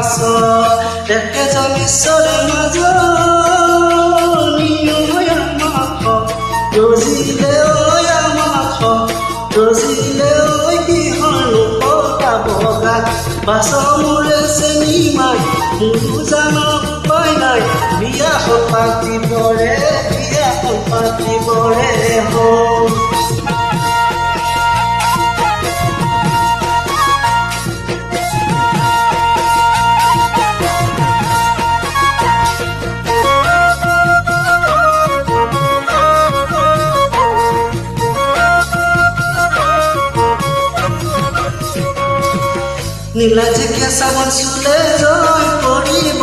আকাশ একেজন ঈশ্বৰে মাজত নিয়ময়া মাখ ৰজিলে আমাখ ৰজিলে কিহৰ পতা বগা বাছ মোৰে চেনি মাই মোৰ জান উপায় নাই বিয়াখন পাতিবৰে হওঁ নীলাজে কেঁচাবন চুলে জয় কৰিব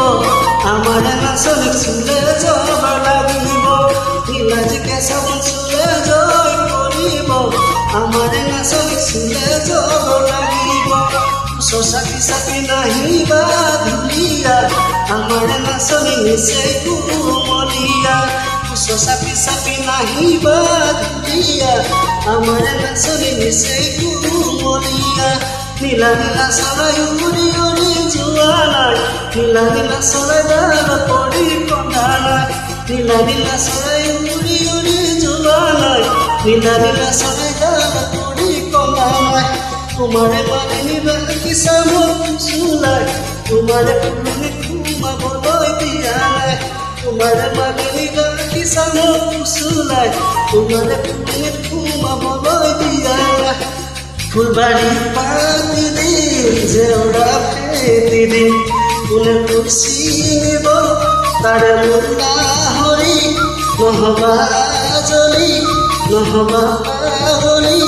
আমাৰ নাচনীক চুলে যাব লাগিব নীলাজে কেঁচাবন চুলে জয় কৰিব আমাৰ নাচনীক চুলে যাব লাগিব চাপি চাপি নাহিবা ধুলিয়া আমাৰ নাচনী নিচে কুমলীয়া চাপি চাপি নাহিবা ধুলিয়া আমাৰ নাচনী নিচে কুমলীয়া নীলা নীলা চৰাই উৰি উৰি যোৱা নাই নীলা নীলা চৰাই ডাল পৰি কন্দা নাই নীলা নীলা চৰাই উৰি উৰি যোৱা নাই নীলা নীলা চৰাই ডাল পৰি কন্দা নাই তোমাৰে মালিনী বাগিচা মোক চুলাই তোমাৰে ফুলনি সোমাবলৈ দিয়া নাই তোমাৰে মালিনী বাগিচা মোক চুলাই তোমাৰে ফুলনি সোমাবলৈ দিয়া নাই ফুলবাড়ি পাতি দিন জেওৰা ফেটি দিন কোনে তুলসী নিব তাৰে মুন্না হৰি নহবা জলি নহবা পাগলি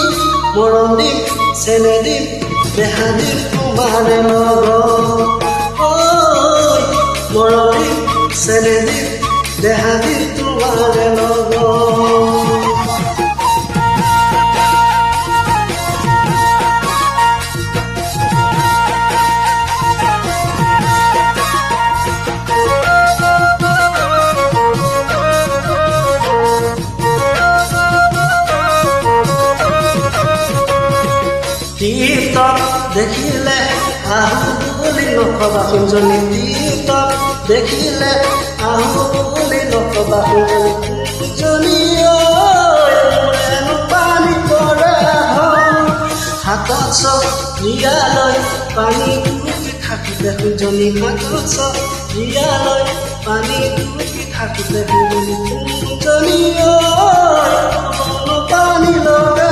মৰম দিম চেনে দিম দেহা দিম তোমাৰে লগত মৰম দিম চেনে দিম দেহা দিম তোমাৰে লগত টিপটপ দেখিলে আহো বুলি নকবা শুনজনী টিপটপ দেখিলে আহো বুলি নকবা শুনজনী মোৰেনো পানী পৰা হাতত চব ৰিয়ালৈ পানী টুকি থাকোঁতে শুনজনী হাতত চব ৰিয়ালৈ পানী টুকি থাকোঁতে শুনজনী পানী লগা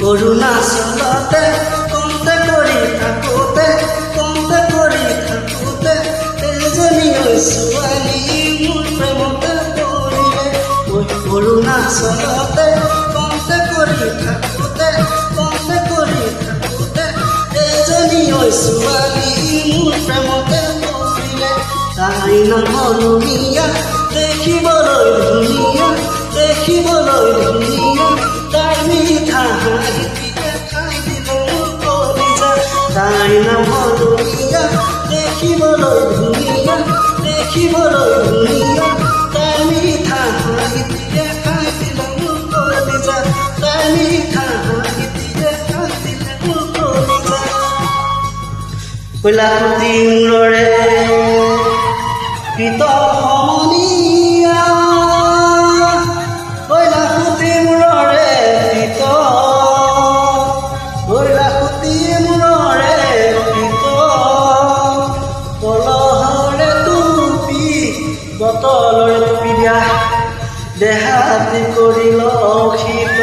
অৰুণাচলতে কমতে কৰি থাকোঁতে এজনী ছোৱালী মোৰ প্ৰেমতে পৰিলে অৰুণাচলতে কমতে কৰি থাকোঁতে এজনী ছোৱালী মোৰ প্ৰেমতে পৰিলে তাই নাম ৰঙীয়া দেখিবলৈ ধুনীয়া তাই মিঠা হাঁহিটিয়ে খাই দিল মোৰ কলিজা তাই নাম ৰঙীয়া দেখিবলৈ ধুনীয়া তাই মিঠা হাঁহিটিয়ে খাই দিল মোৰ কলিজা তাই মিঠা হাঁহিটিয়ে খাই দিল মোৰ কলিজা কলাকুটি মূৰৰে পিতল সমনীয়া কলাকুটি মূৰৰে কলহৰে টুপি বটলৰে টুপি দিয়া দেহাতি কৰি লক্ষিত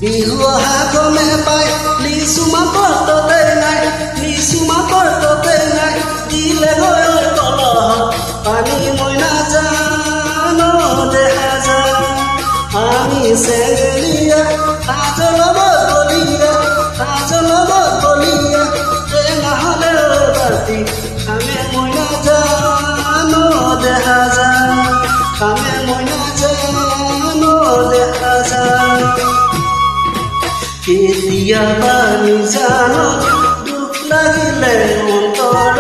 বিহু অহা গমে পাই লিচু মাকৰ ততে নাই দিলে গৈ কলহত পানী মই নাজানো দেহা যায় আমি চেঙেলীয়া সাজৰ লগত গলিয়া নহ'লে ৰাতি আমি মই নাজানো দেহা যায় কেতিয়াবা নিজানো দুখ লাগিলে অন্তৰত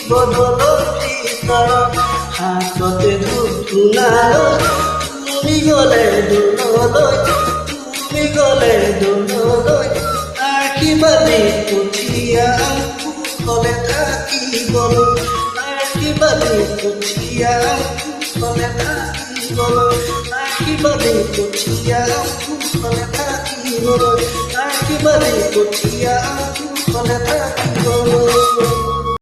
বদলৰ ভিতৰত হাততে ধূপ ধূনা লৈ তুমি গলে দোললৈ আশীৰ্বাদী পঠিয়াম সুখলে থাকিবলৈ আশীৰ্বাদী পঠিয়াম সুখলে থাকিবলৈ আশীৰ্বাদী পঠিয়াম সুখলে থাকিবলৈ আশীৰ্বাদী পঠিয়াম সুখলে থাকিবলৈ